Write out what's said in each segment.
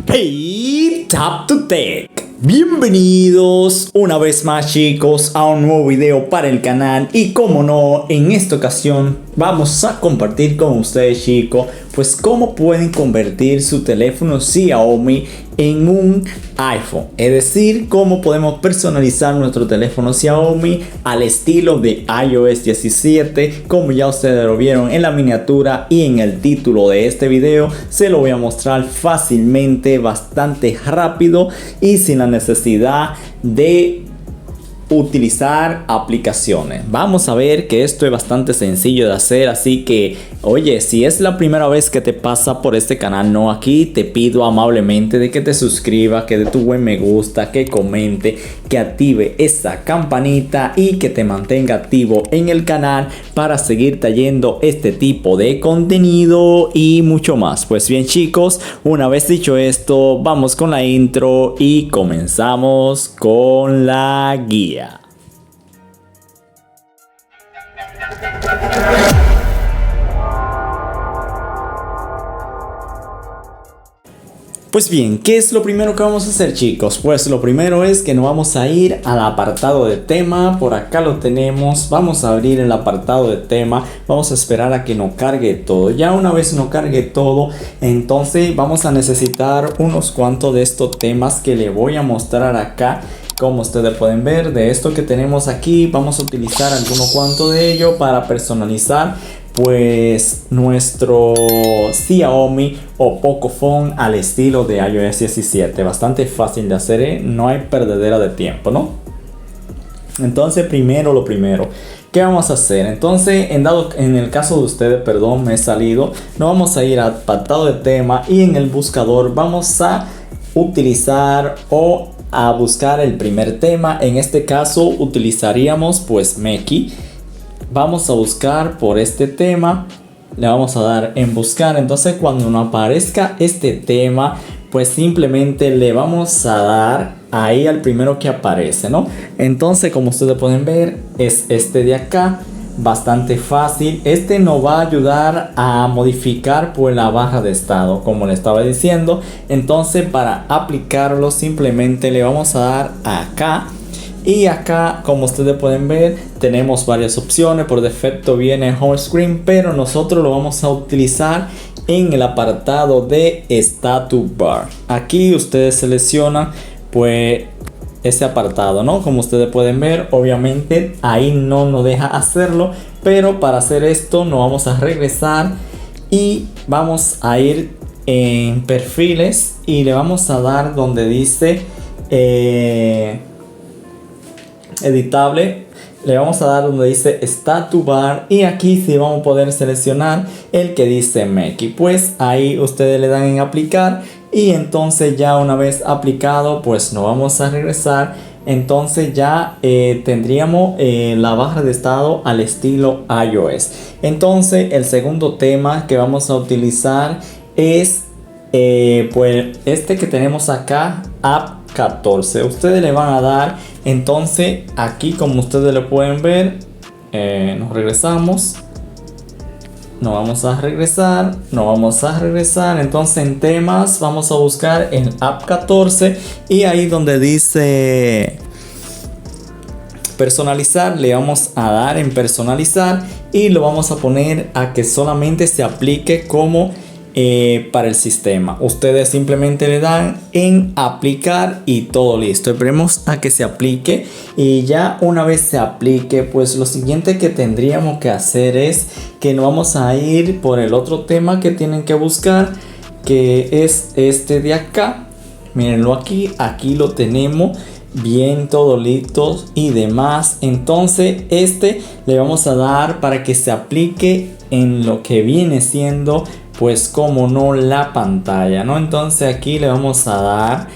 Hey, Tap to Tech. Bienvenidos una vez más, chicos, a un nuevo video para el canal. Y como no, en esta ocasión vamos a compartir con ustedes, chicos, pues cómo pueden convertir su teléfono Xiaomi en un iPhone. Es decir, cómo podemos personalizar nuestro teléfono Xiaomi al estilo de iOS 17. Como ya ustedes lo vieron en la miniatura y en el título de este video, se lo voy a mostrar fácilmente, bastante rápido y sin la necesidad de utilizar aplicaciones. Vamos a ver que esto es bastante sencillo de hacer, así que oye, si es la primera vez que te pasa por este canal, no, aquí te pido amablemente de que te suscribas, que dé tu buen me gusta, que comente, que active esa campanita y que te mantenga activo en el canal para seguir trayendo este tipo de contenido y mucho más. Pues bien, chicos, una vez dicho esto, vamos con la intro y comenzamos con la guía. Pues bien, ¿qué es lo primero que vamos a hacer, chicos? Pues lo primero es que nos vamos a ir al apartado de tema. Por acá lo tenemos. Vamos a abrir el apartado de tema. Vamos a esperar a que nos cargue todo. Ya una vez nos cargue todo, entonces vamos a necesitar unos cuantos de estos temas que le voy a mostrar acá. Como ustedes pueden ver, de esto que tenemos aquí, vamos a utilizar algunos cuantos de ellos para personalizar pues nuestro Xiaomi o Pocophone al estilo de iOS 17. Bastante fácil de hacer, ¿eh? No hay perdedera de tiempo, ¿no? Entonces, lo primero, ¿qué vamos a hacer? Entonces, en el caso de ustedes, perdón, me he salido. Nos vamos a ir al apartado de tema y en el buscador vamos a utilizar o a buscar el primer tema. En este caso utilizaríamos pues Meki. Vamos a buscar por este tema, le vamos a dar en buscar. Entonces cuando nos aparezca este tema, pues simplemente le vamos a dar ahí al primero que aparece, ¿no? Entonces, como ustedes pueden ver, es este de acá. Bastante fácil. Este nos va a ayudar a modificar pues la barra de estado, como le estaba diciendo. Entonces, para aplicarlo simplemente le vamos a dar acá. Y acá, como ustedes pueden ver, tenemos varias opciones. Por defecto viene home screen, pero nosotros lo vamos a utilizar en el apartado de status bar. Aquí ustedes seleccionan pues ese apartado, ¿no? Como ustedes pueden ver, obviamente ahí no nos deja hacerlo, pero para hacer esto nos vamos a regresar y vamos a ir en perfiles y le vamos a dar donde dice editable. Le vamos a dar donde dice status bar y aquí sí vamos a poder seleccionar el que dice Meki. Pues ahí ustedes le dan en aplicar y entonces ya una vez aplicado pues nos vamos a regresar. Entonces ya tendríamos la barra de estado al estilo iOS. Entonces el segundo tema que vamos a utilizar es pues este que tenemos acá, app 14. Ustedes le van a dar, entonces aquí como ustedes lo pueden ver, nos regresamos, nos vamos a regresar, entonces en temas vamos a buscar en app 14 y ahí donde dice personalizar le vamos a dar en personalizar y lo vamos a poner a que solamente se aplique como para el sistema. Ustedes simplemente le dan en aplicar y todo listo. Esperemos a que se aplique y ya una vez se aplique, pues lo siguiente que tendríamos que hacer es que nos vamos a ir por el otro tema que tienen que buscar, que es este de acá. Mírenlo aquí lo tenemos bien, todo listo y demás. Entonces este le vamos a dar para que se aplique en lo que viene siendo pues como no la pantalla, ¿no? Entonces aquí le vamos a dar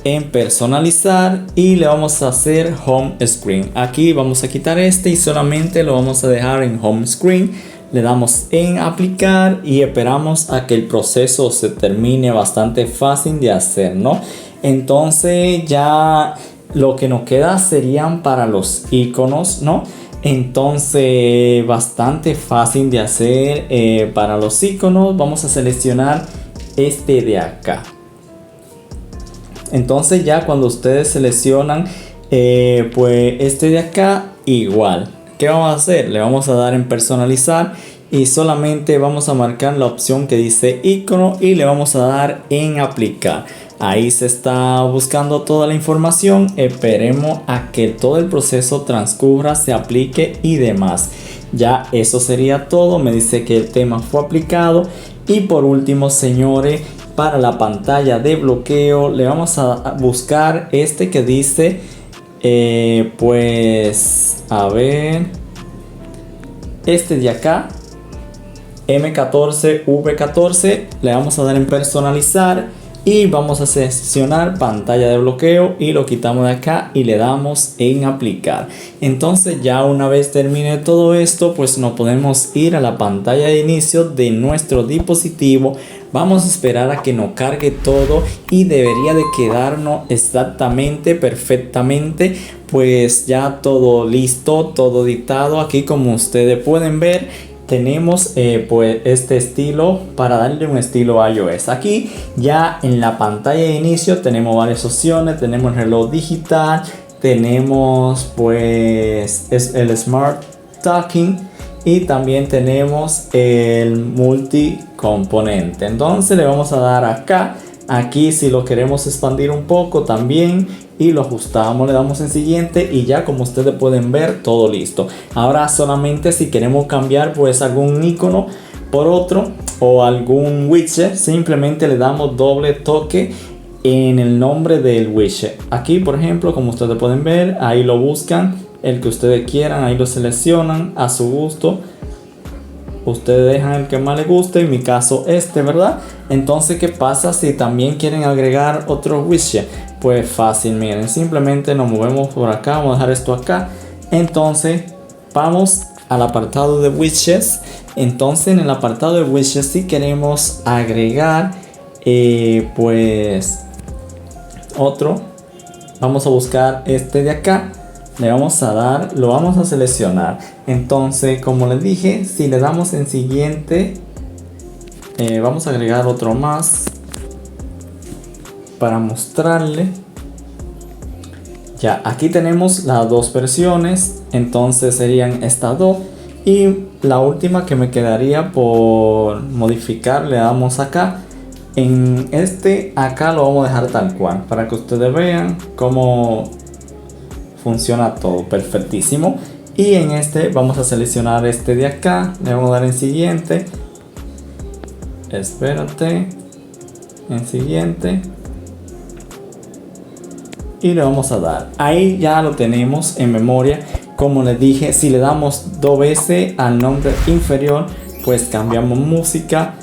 en personalizar y le vamos a hacer home screen. Aquí vamos a quitar este y solamente lo vamos a dejar en home screen. Le damos en aplicar y esperamos a que el proceso se termine. Bastante fácil de hacer, ¿no? Entonces ya lo que nos queda serían para los iconos, ¿no? Entonces bastante fácil de hacer. Para los iconos vamos a seleccionar este de acá. Entonces ya cuando ustedes seleccionan pues este de acá, igual, ¿qué vamos a hacer? Le vamos a dar en personalizar y solamente vamos a marcar la opción que dice icono y le vamos a dar en aplicar. Ahí se está buscando toda la información. Esperemos a que todo el proceso transcurra, se aplique y demás. Ya eso sería todo. Me dice que el tema fue aplicado. Y por último, señores, para la pantalla de bloqueo le vamos a buscar este que dice pues a ver, este de acá, M14V14, le vamos a dar en personalizar y vamos a seleccionar pantalla de bloqueo y lo quitamos de acá y le damos en aplicar. Entonces ya una vez termine todo esto, pues nos podemos ir a la pantalla de inicio de nuestro dispositivo. Vamos a esperar a que nos cargue todo y debería de quedarnos exactamente, perfectamente, pues ya todo listo, todo editado. Aquí como ustedes pueden ver, tenemos pues este estilo para darle un estilo a iOS. Aquí ya en la pantalla de inicio tenemos varias opciones. Tenemos el reloj digital, tenemos pues el Smart Talking y también tenemos el multicomponente. Entonces le vamos a dar acá. Aquí si lo queremos expandir un poco también y lo ajustamos, le damos en siguiente y ya como ustedes pueden ver todo listo. Ahora solamente si queremos cambiar pues algún icono por otro o algún widget, simplemente le damos doble toque en el nombre del widget. Aquí por ejemplo como ustedes pueden ver, ahí lo buscan, el que ustedes quieran, ahí lo seleccionan a su gusto. Ustedes dejan el que más les guste, en mi caso este, ¿verdad? Entonces, ¿qué pasa si también quieren agregar otro widget? Pues fácil, miren, simplemente nos movemos por acá, vamos a dejar esto acá. Entonces, vamos al apartado de widgets. Entonces, en el apartado de widgets, si queremos agregar, pues, otro, vamos a buscar este de acá. Le vamos a dar, lo vamos a seleccionar. Entonces como les dije, si le damos en siguiente, vamos a agregar otro más para mostrarle. Ya aquí tenemos las dos versiones, entonces serían estas dos y la última que me quedaría por modificar, le damos acá. En este acá lo vamos a dejar tal cual para que ustedes vean cómo funciona todo perfectísimo. Y en este vamos a seleccionar este de acá, le vamos a dar en siguiente, espérate, en siguiente y le vamos a dar. Ahí ya lo tenemos en memoria. Como les dije, si le damos dos veces al nombre inferior, pues cambiamos música,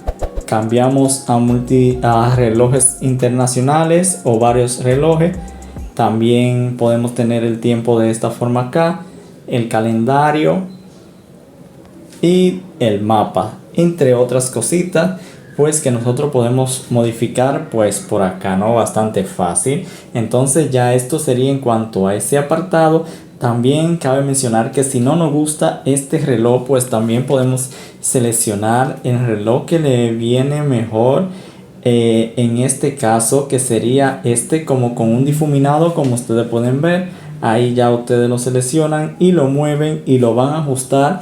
cambiamos a relojes internacionales o varios relojes. También podemos tener el tiempo de esta forma acá, el calendario y el mapa, entre otras cositas pues que nosotros podemos modificar pues por acá, ¿no? Bastante fácil. Entonces ya esto sería en cuanto a ese apartado. También cabe mencionar que si no nos gusta este reloj, pues también podemos seleccionar el reloj que le viene mejor. En este caso que sería este como con un difuminado, como ustedes pueden ver. Ahí ya ustedes lo seleccionan y lo mueven y lo van a ajustar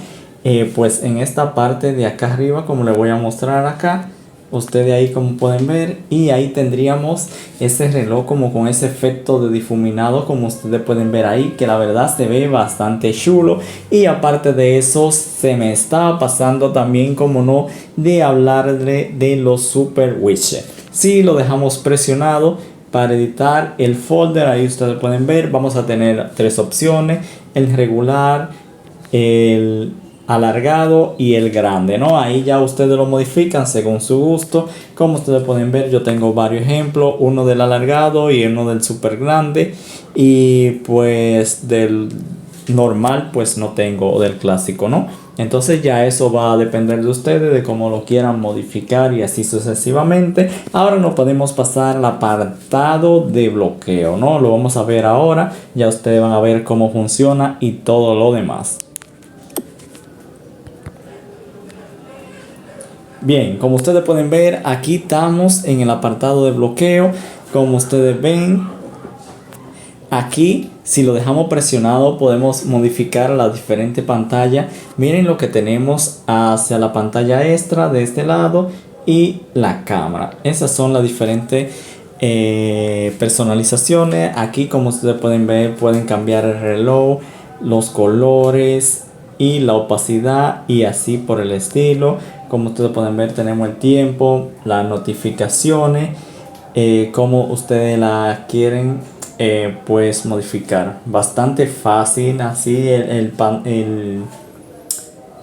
pues en esta parte de acá arriba, como les voy a mostrar acá. Ustedes ahí como pueden ver, y ahí tendríamos ese reloj como con ese efecto de difuminado, como ustedes pueden ver ahí, que la verdad se ve bastante chulo. Y aparte de eso, se me estaba pasando también, como no, de hablarle de los super widgets. Si lo dejamos presionado para editar el folder, ahí ustedes pueden ver, vamos a tener tres opciones: el regular, el alargado y el grande, ¿no? Ahí ya ustedes lo modifican según su gusto. Como ustedes pueden ver, yo tengo varios ejemplos, uno del alargado y uno del super grande, y pues del normal pues no tengo, o del clásico, ¿no? Entonces ya eso va a depender de ustedes, de cómo lo quieran modificar y así sucesivamente. Ahora nos podemos pasar al apartado de bloqueo, ¿no? Lo vamos a ver ahora, ya ustedes van a ver cómo funciona y todo lo demás. Bien, como ustedes pueden ver, aquí estamos en el apartado de bloqueo. Como ustedes ven, aquí si lo dejamos presionado podemos modificar la diferente pantalla. Miren lo que tenemos hacia la pantalla extra de este lado y la cámara. Esas son las diferentes personalizaciones. Aquí, como ustedes pueden ver, pueden cambiar el reloj, los colores y la opacidad y así por el estilo. Como ustedes pueden ver, tenemos el tiempo, las notificaciones, como ustedes la quieren pues modificar. Bastante fácil así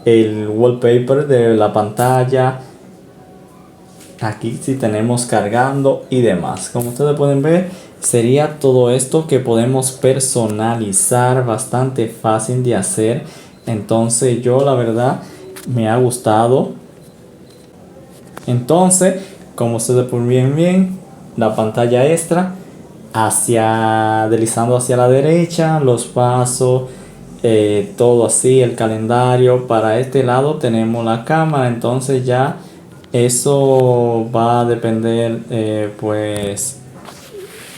el wallpaper de la pantalla. Aquí sí tenemos cargando y demás. Como ustedes pueden ver, sería todo esto que podemos personalizar. Bastante fácil de hacer. Entonces yo la verdad me ha gustado. Entonces, como ustedes pueden ver, la pantalla extra deslizando hacia la derecha, los pasos, todo así, el calendario. Para este lado tenemos la cámara, entonces ya eso va a depender, pues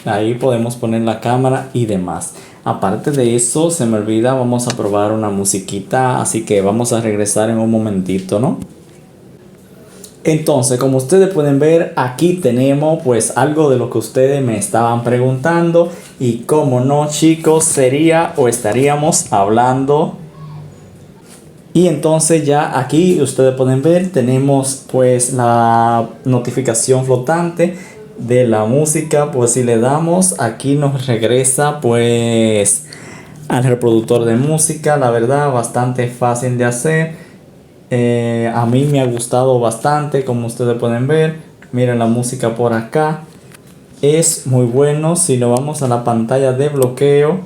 ahí podemos poner la cámara y demás. Aparte de eso, se me olvida, vamos a probar una musiquita, así que vamos a regresar en un momentito, ¿no? Entonces, como ustedes pueden ver, aquí tenemos pues algo de lo que ustedes me estaban preguntando. Y como no, chicos, sería o estaríamos hablando. Y entonces ya aquí ustedes pueden ver, tenemos pues la notificación flotante de la música. Pues si le damos, aquí nos regresa pues al reproductor de música. La verdad, bastante fácil de hacer. A mí me ha gustado bastante, como ustedes pueden ver. Miren la música por acá. Es muy bueno. Si nos vamos a la pantalla de bloqueo,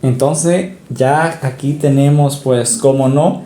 entonces ya aquí tenemos pues como no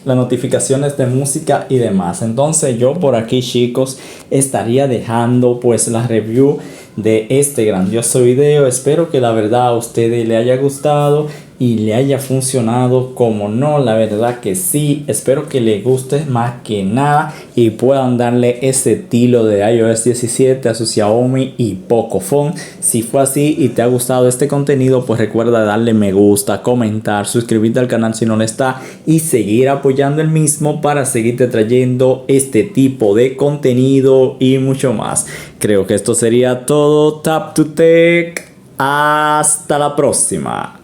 las notificaciones de música y demás. Entonces yo por aquí, chicos, estaría dejando pues la review de este grandioso video. Espero que la verdad a ustedes le haya gustado y le haya funcionado. Como no, la verdad que sí. Espero que les guste más que nada y puedan darle ese estilo de iOS 17 a su Xiaomi y Pocophone. Si fue así y te ha gustado este contenido, pues recuerda darle me gusta, comentar, suscribirte al canal si no lo está y seguir apoyando el mismo para seguirte trayendo este tipo de contenido y mucho más. Creo que esto sería todo. Tap to Tech. Hasta la próxima.